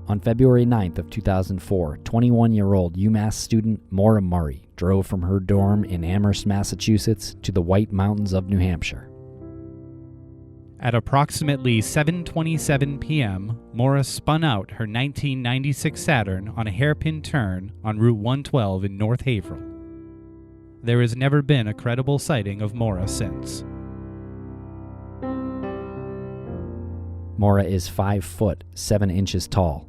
On February 9th of 2004, 21-year-old UMass student Maura Murray drove from her dorm in Amherst, Massachusetts to the White Mountains of New Hampshire. At approximately 7:27 p.m., Maura spun out her 1996 Saturn on a hairpin turn on Route 112 in North Haverhill. There has never been a credible sighting of Maura since. Maura is 5 foot 7 inches tall.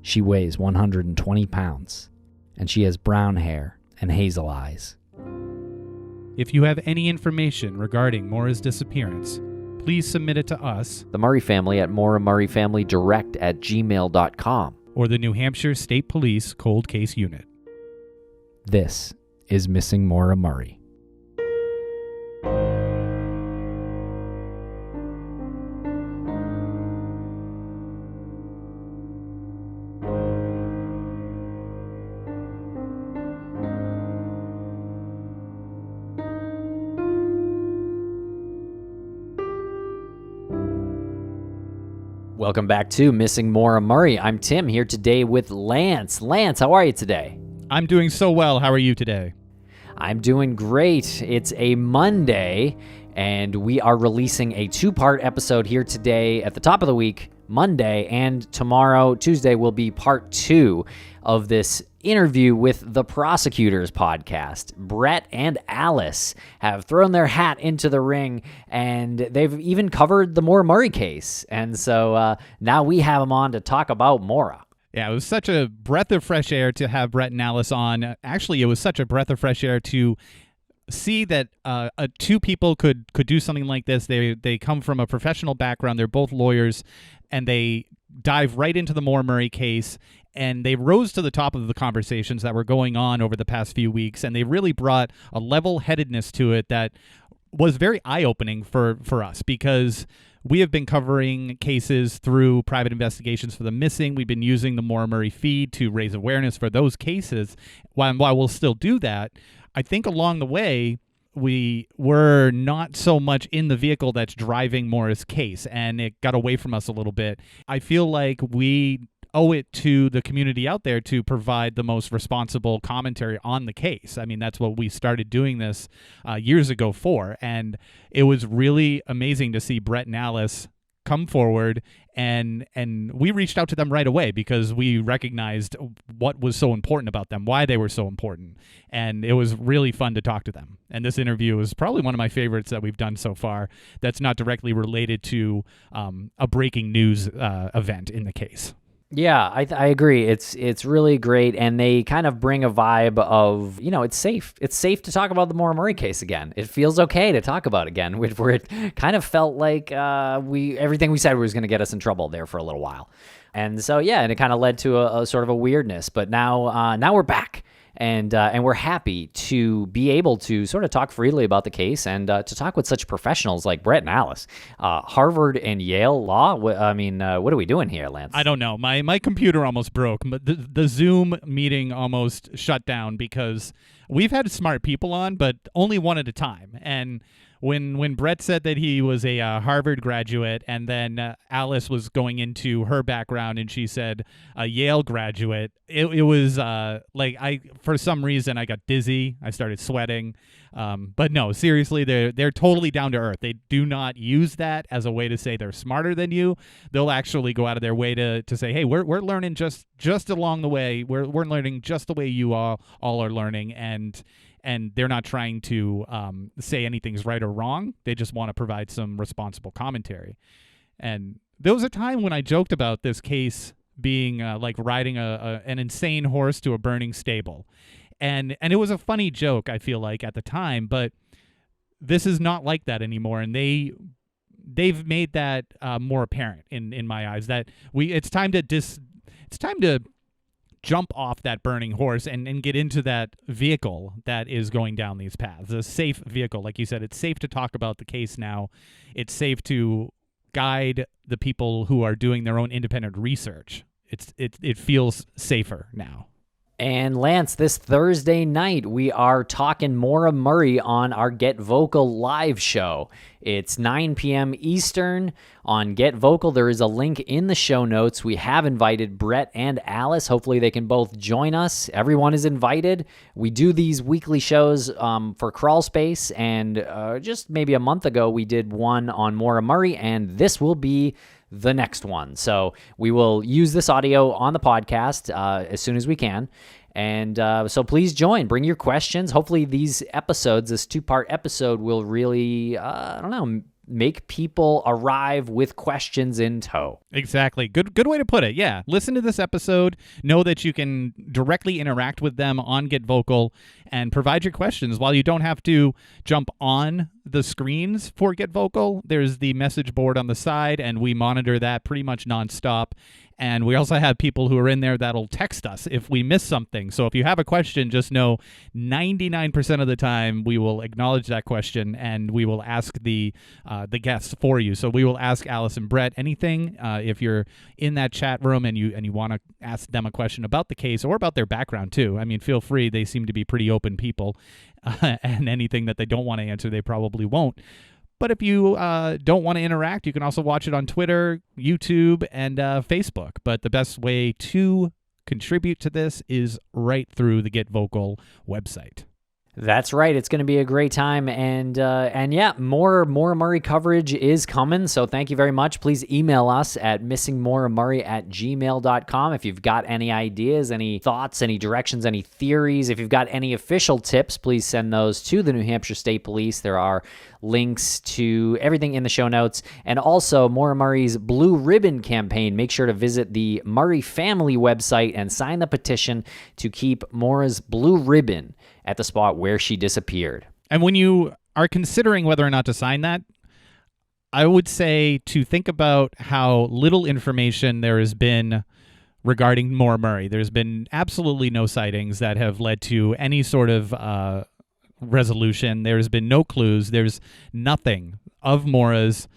She weighs 120 pounds, and she has brown hair and hazel eyes. If you have any information regarding Maura's disappearance, please submit it to us, The Murray family at MauraMurrayFamilyDirect@gmail.com. or the New Hampshire State Police Cold Case Unit. This is Missing Maura Murray. Welcome back to Missing Maura Murray. I'm Tim here today with Lance. Lance, how are you today? I'm doing so well. How are you today? I'm doing great. It's a Monday, and we are releasing a 2-part episode here today at the top of the week, Monday, and tomorrow, Tuesday, will be part 2 of this interview with the Prosecutors Podcast. Brett and Alice have thrown their hat into the ring, and they've even covered the Maura Murray case. And so now we have them on to talk about Maura. Yeah, it was such a breath of fresh air to have Brett and Alice on. Actually, it was such a breath of fresh air to see that two people could do something like this. They come from a professional background. They're both lawyers, and they dive right into the Maura Murray case, and they rose to the top of the conversations that were going on over the past few weeks, and they really brought a level-headedness to it that was very eye-opening for us, because we have been covering cases through private investigations for the missing. We've been using the Maura Murray feed to raise awareness for those cases. While we'll still do that, I think along the way, we were not so much in the vehicle that's driving Maura's case, and it got away from us a little bit. I feel like we owe it to the community out there to provide the most responsible commentary on the case. I mean, that's what we started doing this years ago for, and it was really amazing to see Brett and Alice come forward, and we reached out to them right away because we recognized what was so important about them, why they were so important, and it was really fun to talk to them. And this interview was probably one of my favorites that we've done so far that's not directly related to a breaking news event in the case. Yeah, I agree. It's really great, and they kind of bring a vibe of, it's safe. It's safe to talk about the Maura Murray case again. It feels okay to talk about it again, where it kind of felt like everything we said was going to get us in trouble there for a little while. And so, yeah, and it kind of led to a sort of a weirdness. But now we're back. And we're happy to be able to sort of talk freely about the case and to talk with such professionals like Brett and Alice. Harvard and Yale law? What are we doing here, Lance? I don't know. My computer almost broke. But the Zoom meeting almost shut down because we've had smart people on, but only one at a time. And when Brett said that he was a Harvard graduate, and then Alice was going into her background and she said a Yale graduate, it was for some reason I got dizzy. I started sweating. But no, seriously, they're totally down to earth. They do not use that as a way to say they're smarter than you. They'll actually go out of their way to say, hey, we're learning just along the way. We're learning just the way you all are learning, and they're not trying to say anything's right or wrong. They just want to provide some responsible commentary. And there was a time when I joked about this case being like riding an insane horse to a burning stable. And it was a funny joke, I feel like, at the time, but this is not like that anymore. And they've made that more apparent in my eyes, that it's time to jump off that burning horse and get into that vehicle that is going down these paths. A safe vehicle. Like you said, it's safe to talk about the case now. It's safe to guide the people who are doing their own independent research. It feels safer now. And Lance, this Thursday night, we are talking Maura Murray on our Get Vocal live show. It's 9 p.m. Eastern on Get Vocal. There is a link in the show notes. We have invited Brett and Alice. Hopefully they can both join us. Everyone is invited. We do these weekly shows for Crawl Space, and just maybe a month ago, we did one on Maura Murray, and this will be the next one. So we will use this audio on the podcast as soon as we can. And so please join. Bring your questions. Hopefully these episodes, this 2-part episode, will really, make people arrive with questions in tow. Exactly. Good way to put it. Yeah. Listen to this episode. Know that you can directly interact with them on Get Vocal and provide your questions. While you don't have to jump on the screens for Get Vocal, there's the message board on the side, and we monitor that pretty much nonstop. And we also have people who are in there that'll text us if we miss something. So if you have a question, just know 99% of the time we will acknowledge that question and we will ask the guests for you. So we will ask Alice and Brett anything. If you're in that chat room and you want to ask them a question about the case or about their background too, I mean, feel free. They seem to be pretty open people, and anything that they don't want to answer, they probably won't. But if you don't want to interact, you can also watch it on Twitter, YouTube, and Facebook. But the best way to contribute to this is right through the Get Vocal website. That's right. It's going to be a great time. And yeah, more Murray coverage is coming. So thank you very much. Please email us at missingmauramurray@gmail.com if you've got any ideas, any thoughts, any directions, any theories. If you've got any official tips, please send those to the New Hampshire State Police. There are links to everything in the show notes. And also Maura Murray's Blue Ribbon campaign. Make sure to visit the Murray family website and sign the petition to keep Maura's blue ribbon at the spot where she disappeared. And when you are considering whether or not to sign that, I would say to think about how little information there has been regarding Maura Murray. There's been absolutely no sightings that have led to any sort of resolution. There's been no clues. There's nothing of Maura's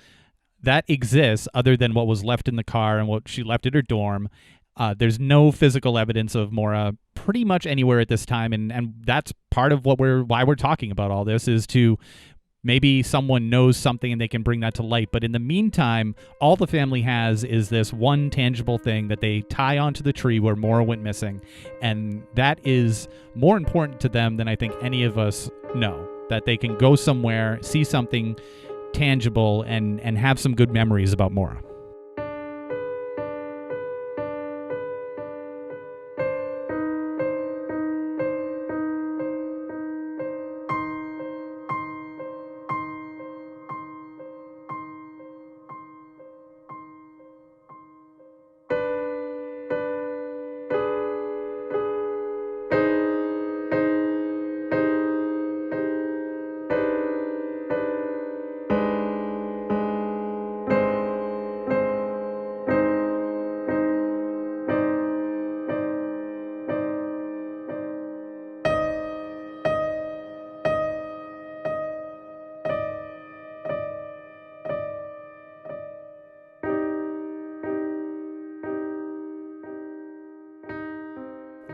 that exists other than what was left in the car and what she left at her dorm. There's no physical evidence of Maura pretty much anywhere at this time, and that's part of why we're talking about all this, is to maybe someone knows something and they can bring that to light. But in the meantime, all the family has is this one tangible thing that they tie onto the tree where Maura went missing, and that is more important to them than I think any of us know. That they can go somewhere, see something tangible, and have some good memories about Maura.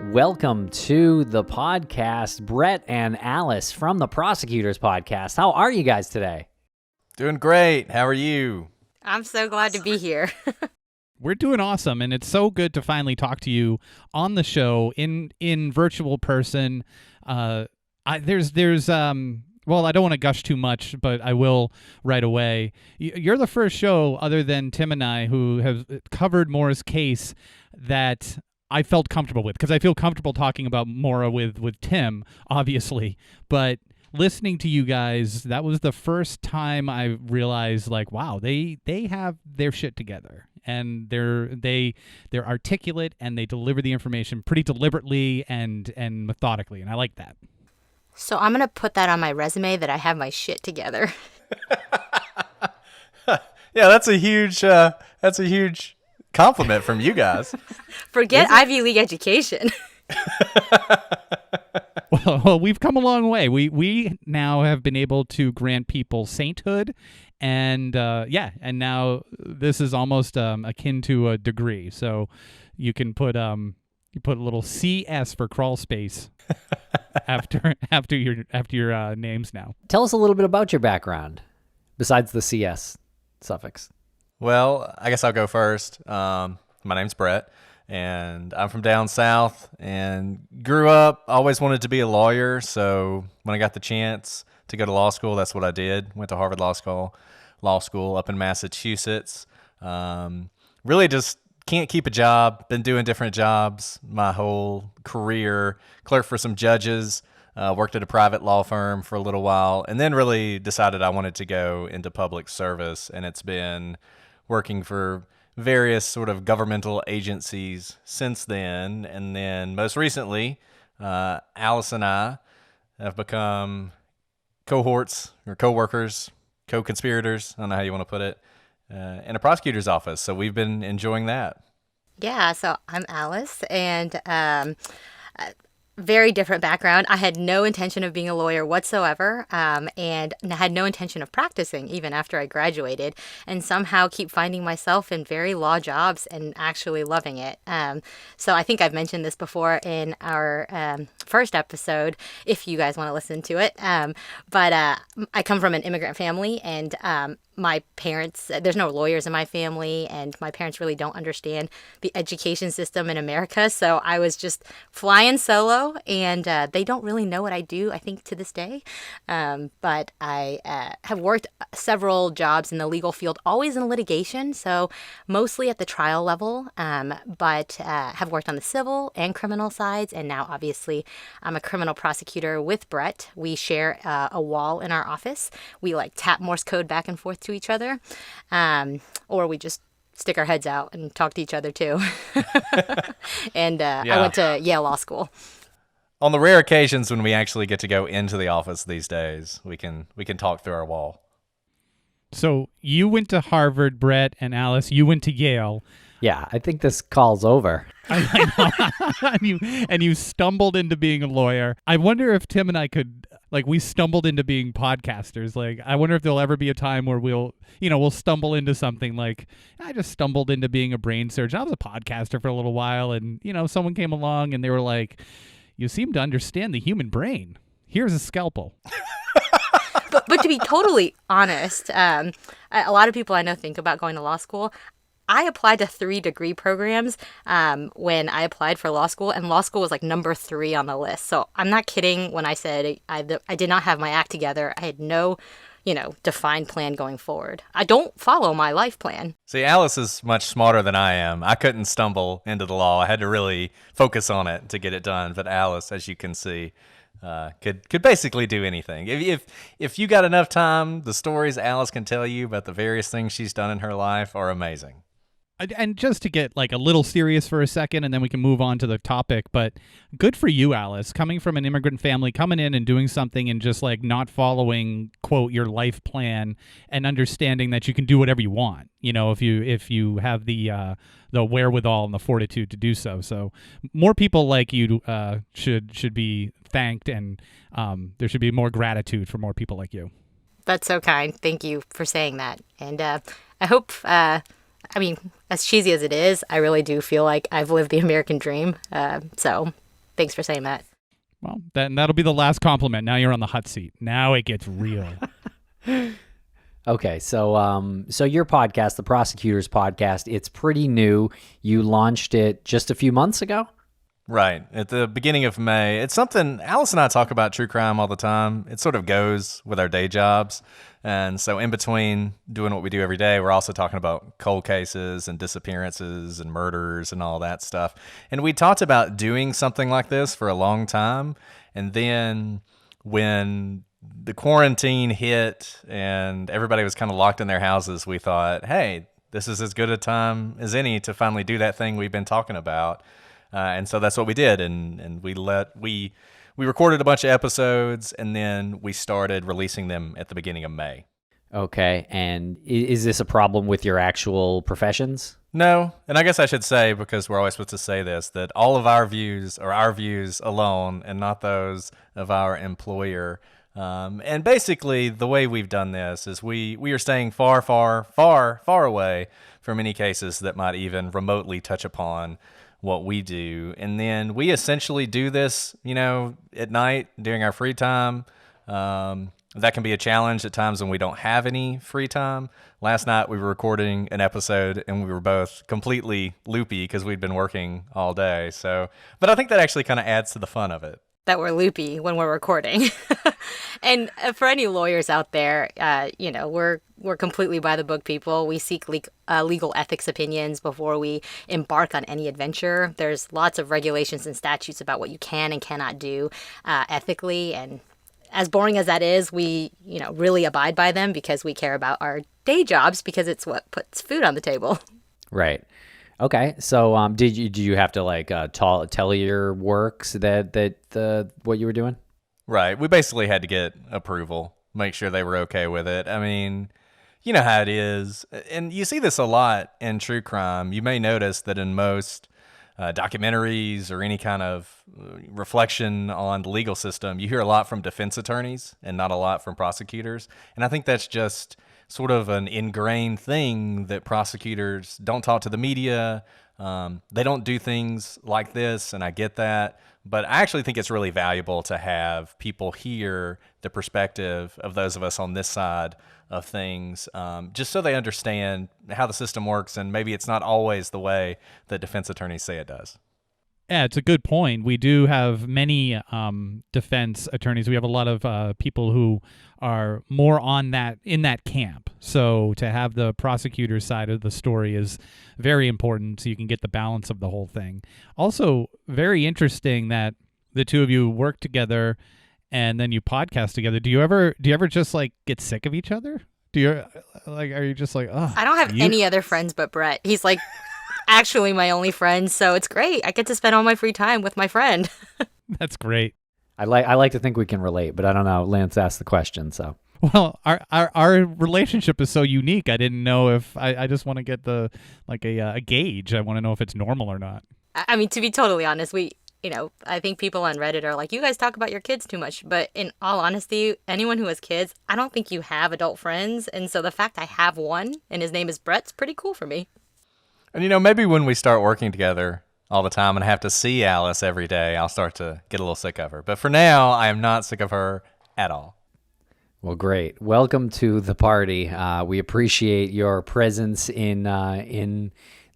Welcome to the podcast, Brett and Alice from the Prosecutors Podcast. How are you guys today? Doing great. How are you? I'm so glad to be here. We're doing awesome, and it's so good to finally talk to you on the show in virtual person. Well, I don't want to gush too much, but I will right away. You're the first show, other than Tim and I, who have covered Maura's case that I felt comfortable with, because I feel comfortable talking about Maura with Tim, obviously, but listening to you guys, that was the first time I realized, like, wow, they have their shit together, and they're articulate, and they deliver the information pretty deliberately and methodically, and I like that. So I'm gonna put that on my resume that I have my shit together. Yeah, that's a huge compliment from you guys. Forget Ivy League education. Well, we've come a long way. We now have been able to grant people sainthood, and now this is almost akin to a degree. So you can put You put a little CS for crawl space after your names now. Tell us a little bit about your background, besides the CS suffix. Well, I guess I'll go first. My name's Brett, and I'm from down south and grew up, always wanted to be a lawyer. So when I got the chance to go to law school, that's what I did. Went to Harvard Law School up in Massachusetts. Really just can't keep a job. Been doing different jobs my whole career. Clerked for some judges. Worked at a private law firm for a little while, and then really decided I wanted to go into public service. And it's been working for various sort of governmental agencies since then. And then most recently, Alice and I have become cohorts or co-workers, co-conspirators, I don't know how you want to put it, in a prosecutor's office. So we've been enjoying that. Yeah, so I'm Alice, and very different background. I had no intention of being a lawyer whatsoever, and had no intention of practicing even after I graduated, and somehow keep finding myself in very law jobs and actually loving it. So I think I've mentioned this before in our first episode, if you guys want to listen to it. But I come from an immigrant family, and my parents, there's no lawyers in my family, and my parents really don't understand the education system in America. So I was just flying solo, and they don't really know what I do, I think, to this day. But I have worked several jobs in the legal field, always in litigation, so mostly at the trial level, but have worked on the civil and criminal sides. And now, obviously, I'm a criminal prosecutor with Brett. We share a wall in our office. We tap Morse code back and forth to each other, or we just stick our heads out and talk to each other too. And I went to Yale Law School. On the rare occasions when we actually get to go into the office these days, we can talk through our wall. So you went to Harvard, Brett, and Alice. You went to Yale. Yeah, I think this call's over. I know. and you stumbled into being a lawyer. I wonder if Tim and I could, we stumbled into being podcasters. I wonder if there'll ever be a time where we'll stumble into something like, I just stumbled into being a brain surgeon. I was a podcaster for a little while, and, someone came along and they were like, you seem to understand the human brain. Here's a scalpel. But to be totally honest, a lot of people I know think about going to law school. I applied to 3 degree programs when I applied for law school, and law school was number 3 on the list. So I'm not kidding when I said I did not have my act together. I had no, defined plan going forward. I don't follow my life plan. See, Alice is much smarter than I am. I couldn't stumble into the law. I had to really focus on it to get it done. But Alice, as you can see, could basically do anything. If you got enough time, the stories Alice can tell you about the various things she's done in her life are amazing. And just to get a little serious for a second, and then we can move on to the topic, but good for you, Alice, coming from an immigrant family, coming in and doing something and just not following, quote, your life plan, and understanding that you can do whatever you want, if you have the wherewithal and the fortitude to do so. So more people like you should be thanked, and there should be more gratitude for more people like you. That's so kind. Thank you for saying that. And I hope... as cheesy as it is, I really do feel like I've lived the American dream. So thanks for saying that. Well, that'll be the last compliment. Now you're on the hot seat. Now it gets real. Okay, so your podcast, the Prosecutors Podcast, it's pretty new. You launched it just a few months ago? Right. At the beginning of May. It's something, Alice and I talk about true crime all the time. It sort of goes with our day jobs. And so in between doing what we do every day, we're also talking about cold cases and disappearances and murders and all that stuff. And we talked about doing something like this for a long time. And then when the quarantine hit and everybody was kind of locked in their houses, we thought, hey, this is as good a time as any to finally do that thing we've been talking about. And so that's what we did. And we recorded a bunch of episodes, and then we started releasing them at the beginning of May. Okay. And is this a problem with your actual professions? No. And I guess I should say, because we're always supposed to say this, that all of our views are our views alone and not those of our employer. And basically, the way we've done this is we are staying far, far, far, far away from any cases that might even remotely touch upon what we do. And then we essentially do this, at night during our free time. That can be a challenge at times when we don't have any free time. Last night we were recording an episode and we were both completely loopy because we'd been working all day. But I think that actually kind of adds to the fun of it. That we're loopy when we're recording. And for any lawyers out there, we're completely by the book people. We seek legal ethics opinions before we embark on any adventure. There's lots of regulations and statutes about what you can and cannot do ethically. And as boring as that is, we, really abide by them because we care about our day jobs because it's what puts food on the table. Right. Okay. So, did you have to tell your works that what you were doing? Right. We basically had to get approval, make sure they were okay with it. I mean, you know how it is. And you see this a lot in true crime. You may notice that in most documentaries or any kind of reflection on the legal system, you hear a lot from defense attorneys and not a lot from prosecutors. And I think that's just sort of an ingrained thing that prosecutors don't talk to the media. They don't do things like this, and I get that. But I actually think it's really valuable to have people hear the perspective of those of us on this side of things, just so they understand how the system works, and maybe it's not always the way that defense attorneys say it does. Yeah, it's a good point. We do have many defense attorneys. We have a lot of people who are more in that camp. So to have the prosecutor side of the story is very important, so you can get the balance of the whole thing. Also, very interesting that the two of you work together and then you podcast together. Do you ever just get sick of each other? Are you just oh? I don't have any other friends but Brett. He's actually my only friend, so it's great. I get to spend all my free time with my friend. That's great. I like to think we can relate, but I don't know. Lance asked the question, so. Well, our relationship is so unique. I didn't know if I just want to get the a gauge. I want to know if it's normal or not. I mean, to be totally honest, I think people on Reddit are like, you guys talk about your kids too much. But in all honesty, anyone who has kids, I don't think you have adult friends. And so the fact I have one and his name is Brett's pretty cool for me. And maybe when we start working together all the time and have to see Alice every day, I'll start to get a little sick of her. But for now, I am not sick of her at all. Well, great. Welcome to the party. We appreciate your presence in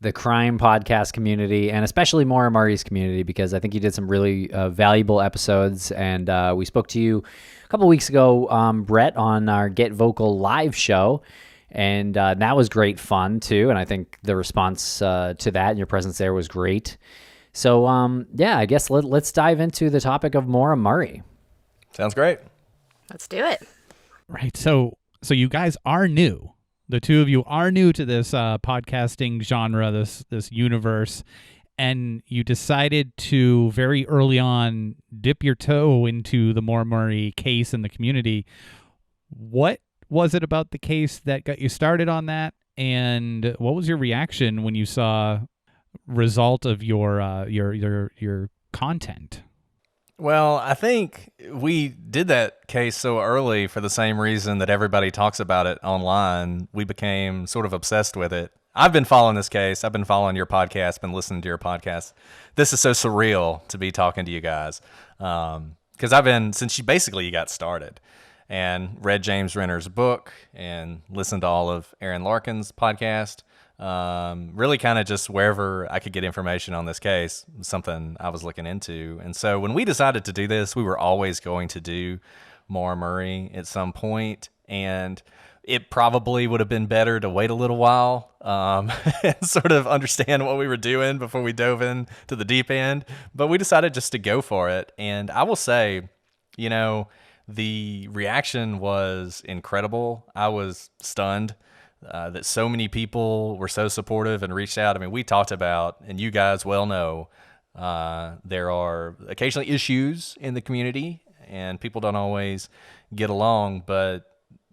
the crime podcast community, and especially Maura Murray's community, because I think you did some really valuable episodes. And we spoke to you a couple weeks ago, Brett, on our Get Vocal live show. And that was great fun, too. And I think the response to that and your presence there was great. So, I guess let's dive into the topic of Maura Murray. Sounds great. Let's do it. Right. So you guys are new. The two of you are new to this podcasting genre, this universe. And you decided to very early on dip your toe into the Maura Murray case in the community. What was it about the case that got you started on that? And what was your reaction when you saw result of your content? Well, I think we did that case so early for the same reason that everybody talks about it online. We became sort of obsessed with it. I've been following this case. I've been following your podcast, been listening to your podcast. This is so surreal to be talking to you guys. Because I've been, since you got started, and read James Renner's book and listened to all of Aaron Larkin's podcast. Really kind of just wherever I could get information on this case, something I was looking into. And so when we decided to do this, we were always going to do Maura Murray at some point, and it probably would have been better to wait a little while and sort of understand what we were doing before we dove into the deep end. But we decided just to go for it. And I will say, the reaction was incredible. I was stunned that so many people were so supportive and reached out. I mean, we talked about, and you guys well know, there are occasionally issues in the community and people don't always get along. But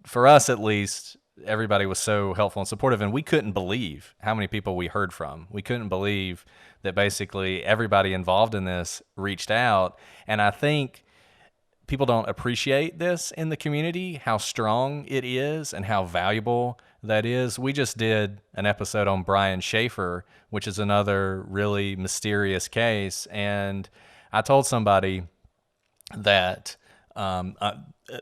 for us, at least, everybody was so helpful and supportive, and we couldn't believe how many people we heard from. We couldn't believe that basically everybody involved in this reached out. And I think people don't appreciate this in the community, how strong it is and how valuable that is. We just did an episode on Brian Schaefer, which is another really mysterious case. And I told somebody that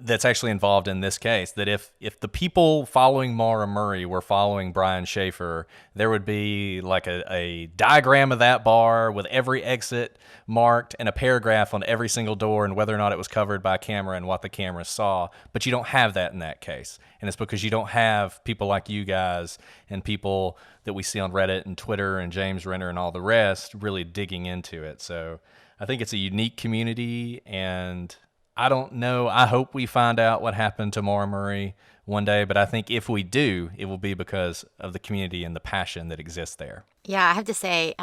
that's actually involved in this case, that if the people following Maura Murray were following Brian Schaefer, there would be like a diagram of that bar with every exit marked and a paragraph on every single door and whether or not it was covered by a camera and what the camera saw. But you don't have that in that case. And it's because you don't have people like you guys and people that we see on Reddit and Twitter and James Renner and all the rest really digging into it. So I think it's a unique community, and I don't know. I hope we find out what happened to Maura Murray one day, but I think if we do, it will be because of the community and the passion that exists there. Yeah, I have to say,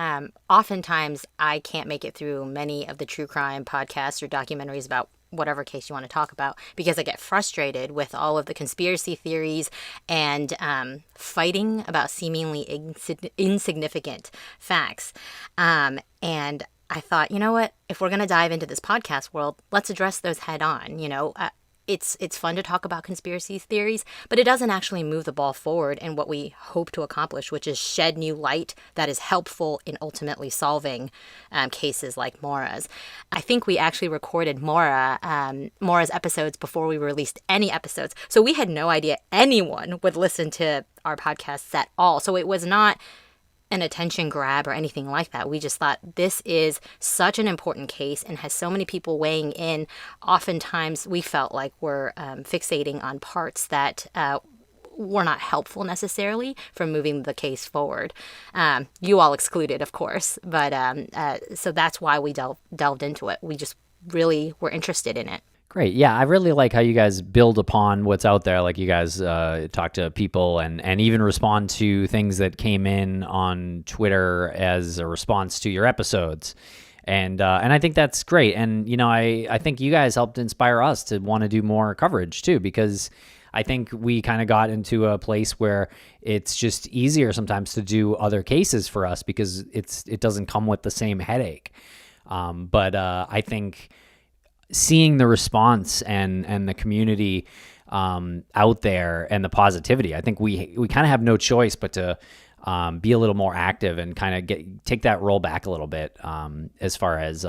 oftentimes I can't make it through many of the true crime podcasts or documentaries about whatever case you want to talk about because I get frustrated with all of the conspiracy theories and fighting about seemingly insignificant facts. And I thought, you know what, if we're going to dive into this podcast world, let's address those head on. It's fun to talk about conspiracy theories, but it doesn't actually move the ball forward in what we hope to accomplish, which is shed new light that is helpful in ultimately solving cases like Maura's. I think we actually recorded Maura's episodes before we released any episodes. So we had no idea anyone would listen to our podcasts at all. So it was not an attention grab or anything like that. We just thought this is such an important case and has so many people weighing in. Oftentimes we felt like we're fixating on parts that were not helpful necessarily for moving the case forward. You all excluded, of course, but so that's why we delved into it. We just really were interested in it. Great. Yeah, I really like how you guys build upon what's out there. Like you guys talk to people and even respond to things that came in on Twitter as a response to your episodes. And I think that's great. And, I think you guys helped inspire us to want to do more coverage too, because I think we kind of got into a place where it's just easier sometimes to do other cases for us because it doesn't come with the same headache. But I think seeing the response and the community out there and the positivity, I think we kind of have no choice but to be a little more active and kind of take that role back a little bit as far as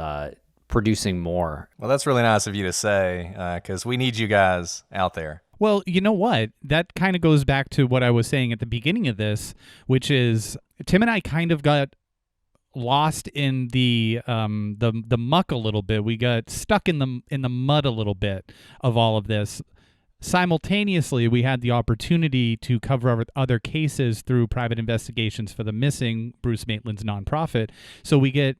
producing more. Well, that's really nice of you to say because we need you guys out there. Well, you know what? That kind of goes back to what I was saying at the beginning of this, which is Tim and I kind of got lost in the muck a little bit. We got stuck in the mud a little bit of all of this. Simultaneously, we had the opportunity to cover other cases through private investigations for the missing Bruce Maitland's nonprofit. So we get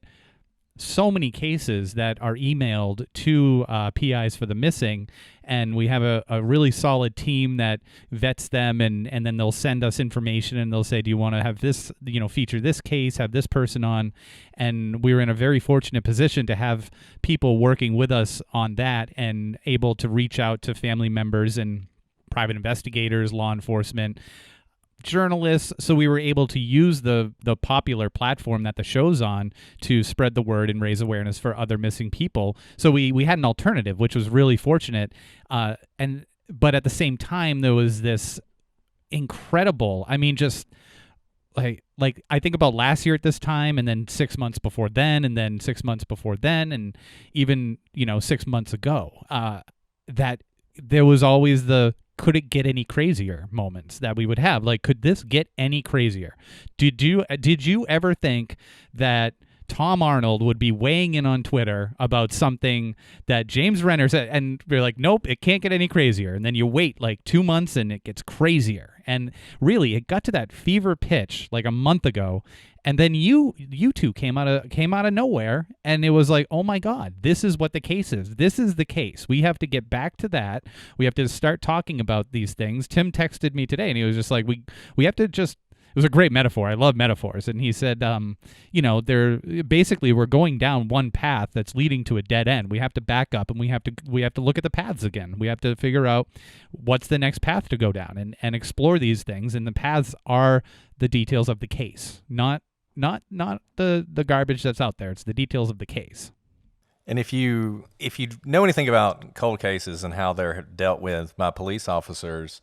so many cases that are emailed to PIs for the missing, and we have a really solid team that vets them, and then they'll send us information, and they'll say, do you want to have this, feature this case, have this person on? And we're in a very fortunate position to have people working with us on that and able to reach out to family members and private investigators, law enforcement, journalists. So we were able to use the popular platform that the show's on to spread the word and raise awareness for other missing people. So we had an alternative, which was really fortunate. But at the same time, there was this incredible, just like I think about last year at this time, and then 6 months before then, and then 6 months before then, and even 6 months ago, that there was always the could it get any crazier moments that we would have. Like, could this get any crazier? Did you ever think that Tom Arnold would be weighing in on Twitter about something that James Renner said, and we're like, nope, it can't get any crazier. And then you wait like 2 months and it gets crazier. And really, it got to that fever pitch like a month ago. And then you two came out of nowhere, and it was like, oh my God, this is what the case is. This is the case. We have to get back to that. We have to start talking about these things. Tim texted me today, and he was just like, we have to just. It was a great metaphor. I love metaphors. And he said, we're going down one path that's leading to a dead end. We have to back up, and we have to look at the paths again. We have to figure out what's the next path to go down and explore these things. And the paths are the details of the case, not the garbage that's out there. It's the details of the case. And if you know anything about cold cases and how they're dealt with by police officers,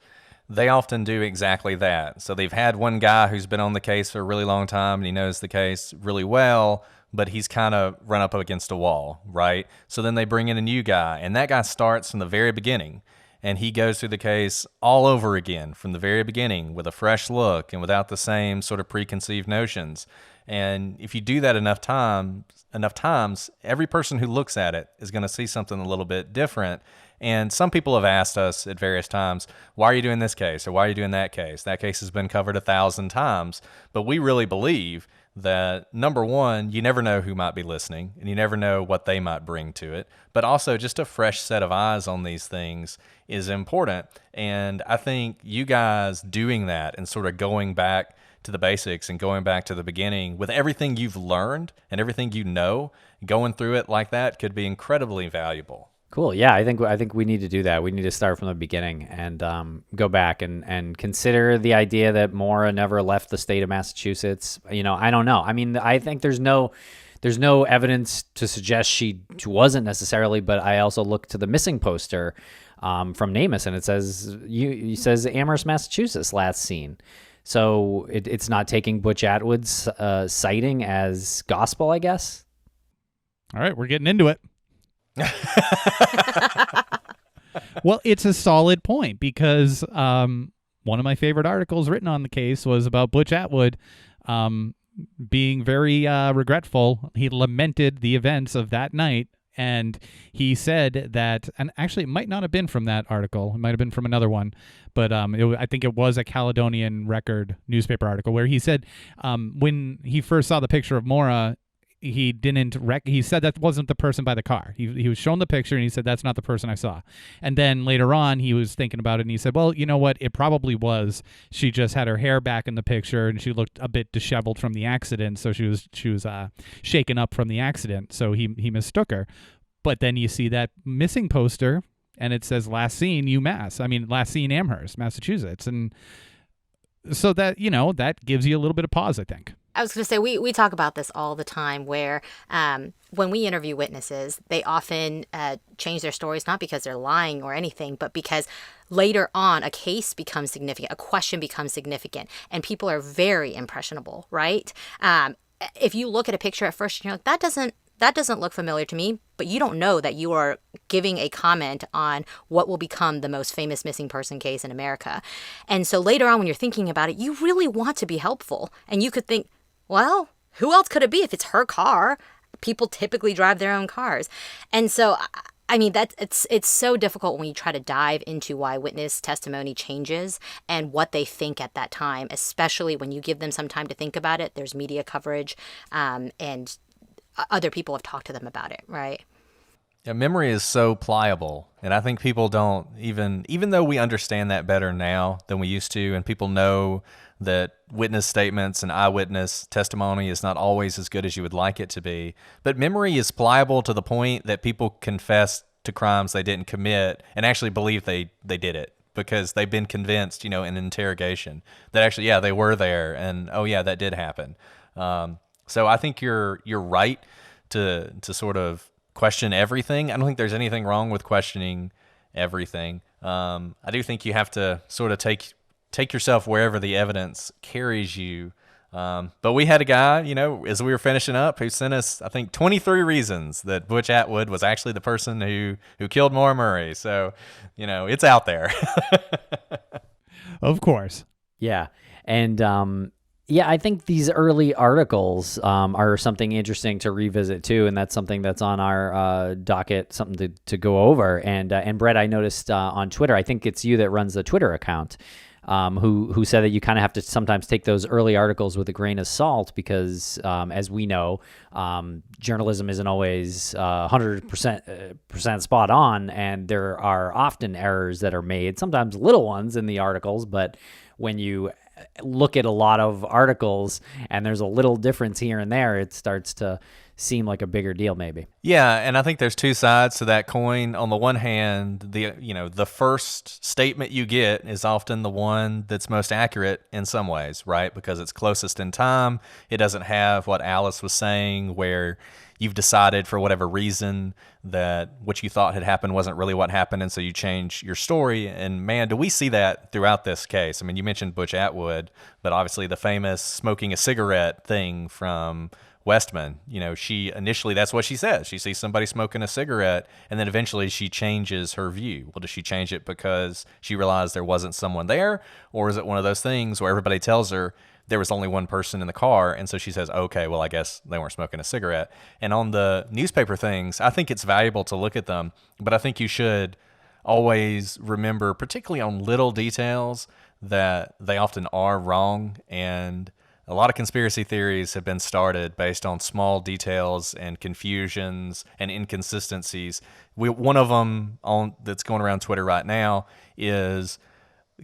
they often do exactly that. So they've had one guy who's been on the case for a really long time and he knows the case really well, but he's kind of run up against a wall, right? So then they bring in a new guy, and that guy starts from the very beginning, and he goes through the case all over again from the very beginning with a fresh look and without the same sort of preconceived notions. And if you do that enough times, every person who looks at it is going to see something a little bit different. And some people have asked us at various times, why are you doing this case? Or why are you doing that case? That case has been covered 1,000 times. But we really believe that, number one, you never know who might be listening and you never know what they might bring to it. But also just a fresh set of eyes on these things is important. And I think you guys doing that and sort of going back to the basics and going back to the beginning with everything you've learned and everything you know, going through it like that could be incredibly valuable. Cool. Yeah, I think we need to do that. We need to start from the beginning and go back and consider the idea that Maura never left the state of Massachusetts. I don't know. I mean, I think there's no evidence to suggest she wasn't necessarily, but I also look to the missing poster from NamUs, and it says Amherst, Massachusetts, last seen. So it's not taking Butch Atwood's sighting as gospel, I guess. All right, we're getting into it. Well, it's a solid point because one of my favorite articles written on the case was about Butch Atwood being very regretful. He lamented the events of that night, and he said that, and actually it might not have been from that article. It might have been from another one, but I think it was a Caledonian Record newspaper article where he said when he first saw the picture of Maura, he said that wasn't the person by the car. He was shown the picture and he said, that's not the person I saw. And then later on, he was thinking about it and he said, well, you know what? It probably was. She just had her hair back in the picture and she looked a bit disheveled from the accident. So she was shaken up from the accident. So he mistook her. But then you see that missing poster and it says last seen last seen Amherst, Massachusetts. And so that, that gives you a little bit of pause, I think. I was going to say, we talk about this all the time where when we interview witnesses, they often change their stories, not because they're lying or anything, but because later on a case becomes significant, a question becomes significant, and people are very impressionable, right? If you look at a picture at first, you're like, that doesn't look familiar to me, but you don't know that you are giving a comment on what will become the most famous missing person case in America. And so later on when you're thinking about it, you really want to be helpful. And you could think, well, who else could it be if it's her car? People typically drive their own cars. And so, I mean, it's so difficult when you try to dive into why witness testimony changes and what they think at that time, especially when you give them some time to think about it. There's media coverage and other people have talked to them about it, right? Yeah, memory is so pliable, and I think people don't even though we understand that better now than we used to, and people know that witness statements and eyewitness testimony is not always as good as you would like it to be, but memory is pliable to the point that people confess to crimes they didn't commit and actually believe they did it because they've been convinced, in an interrogation that actually, yeah, they were there, and oh yeah, that did happen. So I think you're right to sort of question everything. I don't think there's anything wrong with questioning everything. I do think you have to sort of take yourself wherever the evidence carries you. But we had a guy, as we were finishing up, who sent us, I think, 23 reasons that Butch Atwood was actually the person who killed Maura Murray. So, it's out there. Of course. Yeah. And yeah, I think these early articles are something interesting to revisit too, and that's something that's on our docket, something to go over. And Brett, I noticed on Twitter, I think it's you that runs the Twitter account, who said that you kind of have to sometimes take those early articles with a grain of salt because, as we know, journalism isn't always 100% spot on, and there are often errors that are made, sometimes little ones in the articles, but when you look at a lot of articles and there's a little difference here and there, it starts to seem like a bigger deal maybe. Yeah, and I think there's two sides to that coin. On the one hand, the first statement you get is often the one that's most accurate in some ways, right? Because it's closest in time. It doesn't have what Alice was saying, where you've decided for whatever reason that what you thought had happened wasn't really what happened, and so you change your story. And man, do we see that throughout this case. I mean, you mentioned Butch Atwood, but obviously the famous smoking a cigarette thing from Westman, she initially, that's what she says. She sees somebody smoking a cigarette, and then eventually she changes her view. Well, does she change it because she realized there wasn't someone there? Or is it one of those things where everybody tells her there was only one person in the car, and so she says, okay, well, I guess they weren't smoking a cigarette. And on the newspaper things, I think it's valuable to look at them, but I think you should always remember, particularly on little details, that they often are wrong. And a lot of conspiracy theories have been started based on small details and confusions and inconsistencies. One of them that's going around Twitter right now is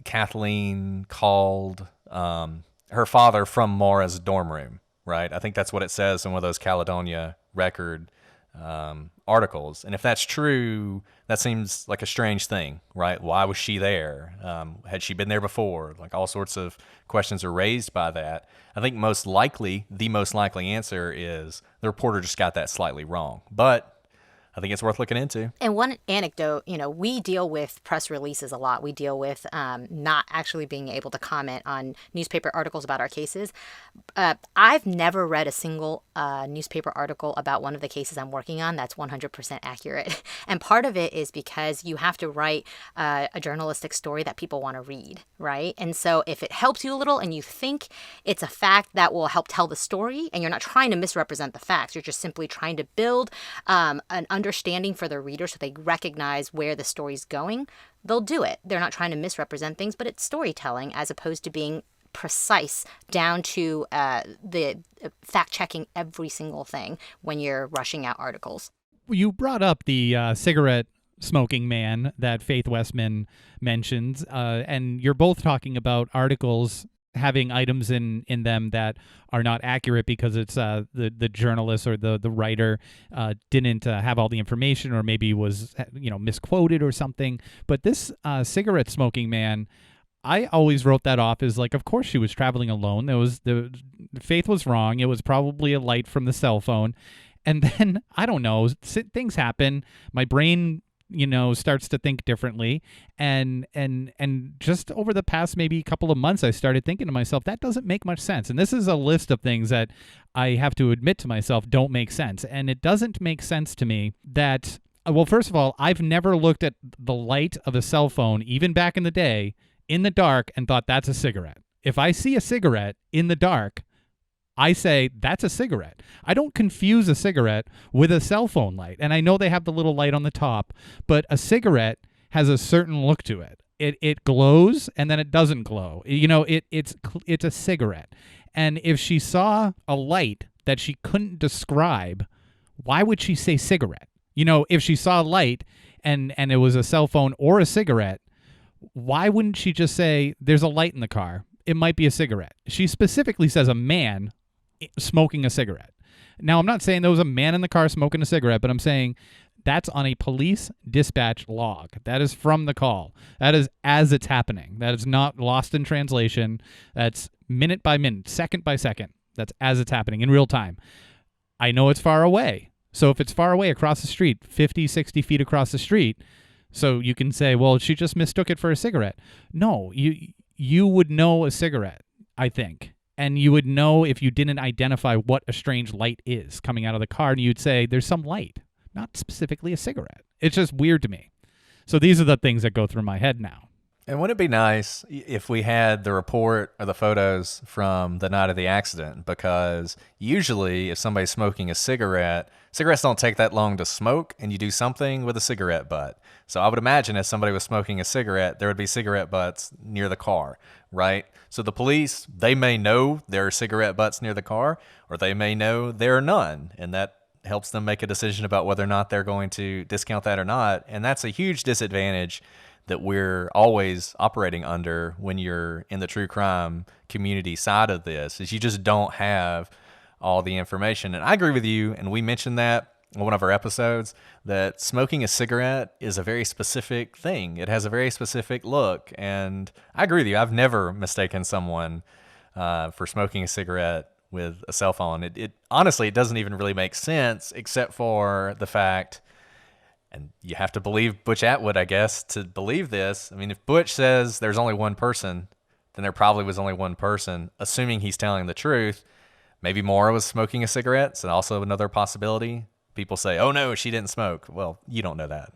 Kathleen called her father from Maura's dorm room, right? I think that's what it says in one of those Caledonia Record articles. And if that's true, that seems like a strange thing, right? Why was she there? Had she been there before? Like, all sorts of questions are raised by that. I think the most likely answer is the reporter just got that slightly wrong. But I think it's worth looking into. And one anecdote, we deal with press releases a lot. We deal with not actually being able to comment on newspaper articles about our cases. I've never read a single newspaper article about one of the cases I'm working on that's 100% accurate. And part of it is because you have to write a journalistic story that people want to read, right? And so if it helps you a little and you think it's a fact that will help tell the story, and you're not trying to misrepresent the facts, you're just simply trying to build an understanding for the reader so they recognize where the story's going, they'll do it. They're not trying to misrepresent things, but it's storytelling as opposed to being precise down to the fact-checking every single thing when you're rushing out articles. You brought up the cigarette smoking man that Faith Westman mentions, and you're both talking about articles having items in them that are not accurate because it's the journalist or the writer didn't have all the information, or maybe was misquoted or something. But this cigarette smoking man, I always wrote that off as like, of course she was traveling alone. The Faith was wrong. It was probably a light from the cell phone. And then, I don't know, things happen. My brain starts to think differently. And just over the past maybe couple of months, I started thinking to myself, that doesn't make much sense. And this is a list of things that I have to admit to myself don't make sense. And it doesn't make sense to me that, well, first of all, I've never looked at the light of a cell phone, even back in the day, in the dark, and thought that's a cigarette. If I see a cigarette in the dark, I say, that's a cigarette. I don't confuse a cigarette with a cell phone light. And I know they have the little light on the top, but a cigarette has a certain look to it. It glows, and then it doesn't glow. It's a cigarette. And if she saw a light that she couldn't describe, why would she say cigarette? If she saw a light and it was a cell phone or a cigarette, why wouldn't she just say, there's a light in the car? It might be a cigarette. She specifically says a man smoking a cigarette. Now, I'm not saying there was a man in the car smoking a cigarette, but I'm saying that's on a police dispatch log. That is from the call. That is as it's happening. That is not lost in translation. That's minute by minute, second by second. That's as it's happening in real time. I know it's far away. So if it's far away across the street, 50, 60 feet across the street, so you can say, well, she just mistook it for a cigarette. No, you would know a cigarette, I think. And you would know if you didn't identify what a strange light is coming out of the car, and you'd say, there's some light, not specifically a cigarette. It's just weird to me. So these are the things that go through my head now. And wouldn't it be nice if we had the report or the photos from the night of the accident? Because usually if somebody's smoking a cigarette, cigarettes don't take that long to smoke, and you do something with a cigarette butt. So I would imagine if somebody was smoking a cigarette, there would be cigarette butts near the car, right? So the police, they may know there are cigarette butts near the car, or they may know there are none, and that helps them make a decision about whether or not they're going to discount that or not. And that's a huge disadvantage that we're always operating under when you're in the true crime community side of this, is you just don't have all the information. And I agree with you, and we mentioned that on one of our episodes, that smoking a cigarette is a very specific thing. It has a very specific look, and I agree with you. I've never mistaken someone for smoking a cigarette with a cell phone. It honestly, it doesn't even really make sense, except for the fact, and you have to believe Butch Atwood, I guess, to believe this. I mean, if Butch says there's only one person, then there probably was only one person, assuming he's telling the truth. Maybe Maura was smoking a cigarette, so also another possibility. People say, oh no, she didn't smoke. Well, you don't know that.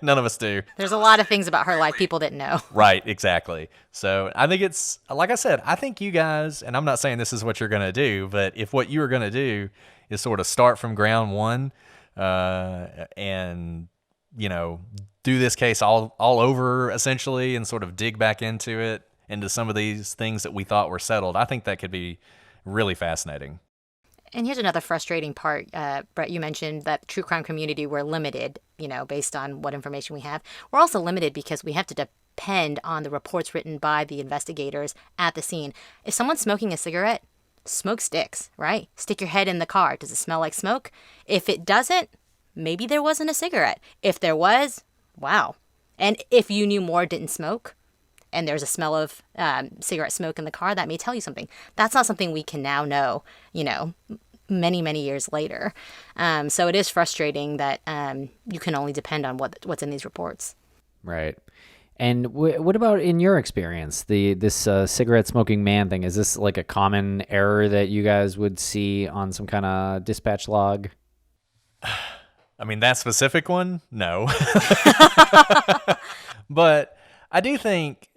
None of us do. There's a lot of things about her life people didn't know. Right, exactly. So I think it's, like I said, I think you guys, and I'm not saying this is what you're going to do, but if what you are going to do is sort of start from ground one and, you know, do this case all over essentially and sort of dig back into it, into some of these things that we thought were settled, I think that could be really fascinating. And here's another frustrating part. Brett, you mentioned that the true crime community, we're limited, you know, based on what information we have. We're also limited because we have to depend on the reports written by the investigators at the scene. If someone's smoking a cigarette, smoke sticks, right? Stick your head in the car. Does it smell like smoke? If it doesn't, maybe there wasn't a cigarette. If there was, wow. And if you knew Maura didn't smoke, and there's a smell of cigarette smoke in the car, that may tell you something. That's not something we can now know, you know, many, many years later. So it is frustrating that you can only depend on what's in these reports. Right. And what about in your experience, this cigarette smoking man thing? Is this like a common error that you guys would see on some kind of dispatch log? I mean, that specific one? No. But I do think,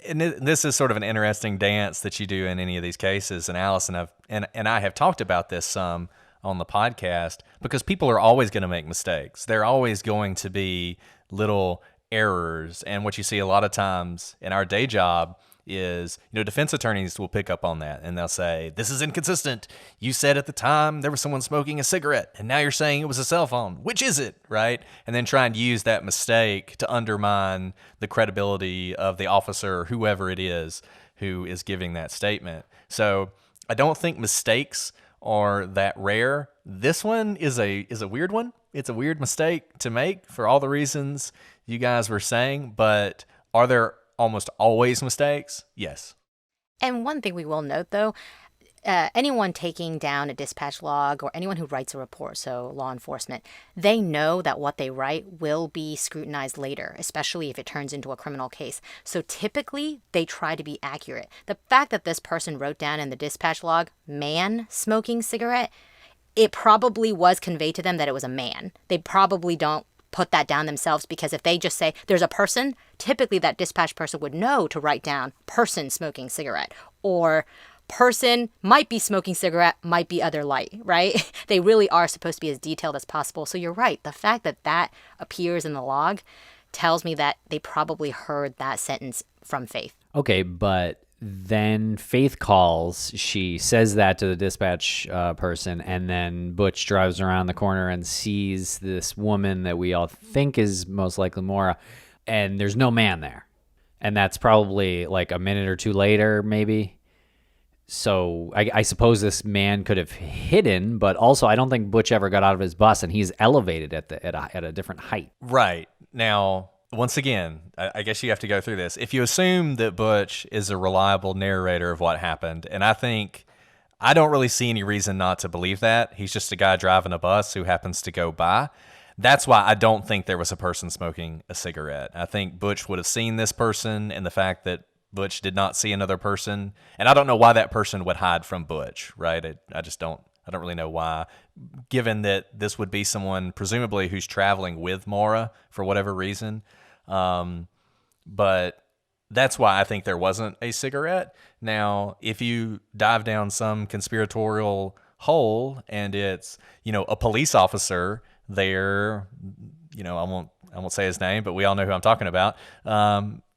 and this is sort of an interesting dance that you do in any of these cases, and Allison and I have talked about this some on the podcast, because people are always going to make mistakes. They're always going to be little errors, and what you see a lot of times in our day job is, you know, defense attorneys will pick up on that, and they'll say, this is inconsistent. You said at the time there was someone smoking a cigarette, and now you're saying it was a cell phone. Which is it, right? And then try and use that mistake to undermine the credibility of the officer or whoever it is who is giving that statement. So I don't think mistakes are that rare. This one is a weird one. It's a weird mistake to make for all the reasons you guys were saying, but are there almost always mistakes? Yes. And one thing we will note, though, anyone taking down a dispatch log or anyone who writes a report, so law enforcement, they know that what they write will be scrutinized later, especially if it turns into a criminal case. So typically, they try to be accurate. The fact that this person wrote down in the dispatch log, man smoking cigarette, it probably was conveyed to them that it was a man. They probably don't put that down themselves, because if they just say there's a person, typically that dispatch person would know to write down person smoking cigarette, or person might be smoking cigarette, might be other light, right? They really are supposed to be as detailed as possible. So you're right. The fact that that appears in the log tells me that they probably heard that sentence from Faith. Okay, but then Faith calls, she says that to the dispatch person, and then Butch drives around the corner and sees this woman that we all think is most likely Maura, and there's no man there. And that's probably like a minute or two later, maybe. So I suppose this man could have hidden, but also I don't think Butch ever got out of his bus, and he's elevated at a different height. Right. Now, once again, I guess you have to go through this. If you assume that Butch is a reliable narrator of what happened, and I don't really see any reason not to believe that. He's just a guy driving a bus who happens to go by. That's why I don't think there was a person smoking a cigarette. I think Butch would have seen this person, and the fact that Butch did not see another person, and I don't know why that person would hide from Butch, right? I don't really know why, given that this would be someone presumably who's traveling with Maura for whatever reason. But that's why I think there wasn't a cigarette. Now, if you dive down some conspiratorial hole and it's, you know, a police officer there, you know, I won't say his name, but we all know who I'm talking about,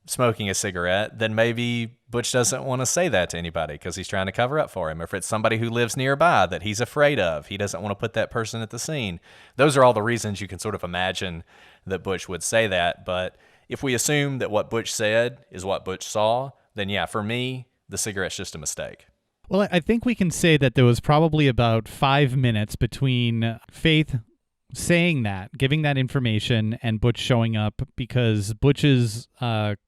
smoking a cigarette, then maybe Butch doesn't want to say that to anybody because he's trying to cover up for him. Or if it's somebody who lives nearby that he's afraid of, he doesn't want to put that person at the scene. Those are all the reasons you can sort of imagine that Butch would say that. But if we assume that what Butch said is what Butch saw, then yeah, for me, the cigarette's just a mistake. Well, I think we can say that there was probably about 5 minutes between Faith saying that, giving that information, and Butch showing up, because Butch's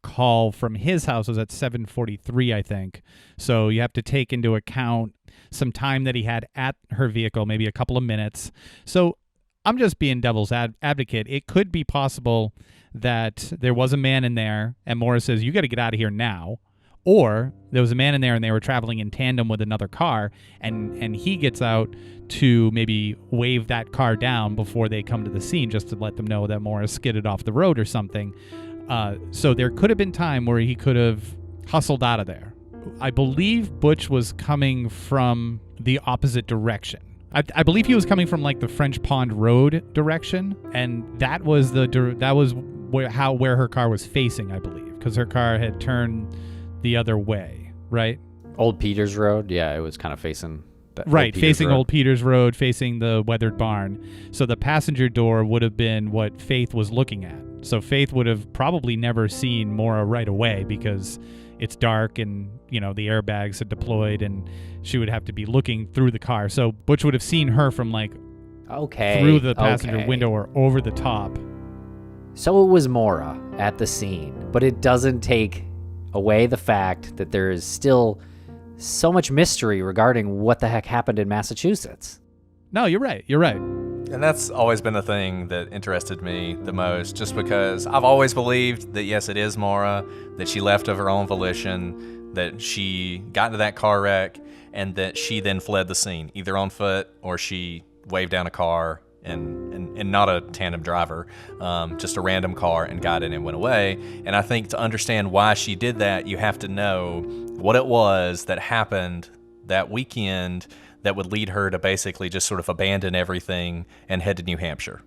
call from his house was at 7:43, I think. So you have to take into account some time that he had at her vehicle, maybe a couple of minutes. So I'm just being devil's advocate. It could be possible that there was a man in there and Maura says, you got to get out of here now. Or there was a man in there and they were traveling in tandem with another car, and he gets out to maybe wave that car down before they come to the scene, just to let them know that Maura skidded off the road or something. So there could have been time where he could have hustled out of there. I believe Butch was coming from the opposite direction. I believe he was coming from like the French Pond Road direction, and that was where her car was facing, I believe, because her car had turned the other way, right? Old Peters Road, yeah, it was kind of facing that. Right, facing Old Peters Road, facing the weathered barn. So the passenger door would have been what Faith was looking at. So Faith would have probably never seen Maura right away because it's dark and, the airbags had deployed and she would have to be looking through the car. So Butch would have seen her from through the passenger window or over the top. So it was Maura at the scene, but it doesn't take away the fact that there is still so much mystery regarding what the heck happened in Massachusetts. No, you're right. And that's always been the thing that interested me the most, just because I've always believed that, yes, it is Maura, that she left of her own volition, that she got into that car wreck, and that she then fled the scene, either on foot or she waved down a car and not a tandem driver, just a random car, and got in and went away. And I think to understand why she did that, you have to know what it was that happened that weekend that would lead her to basically just sort of abandon everything and head to New Hampshire.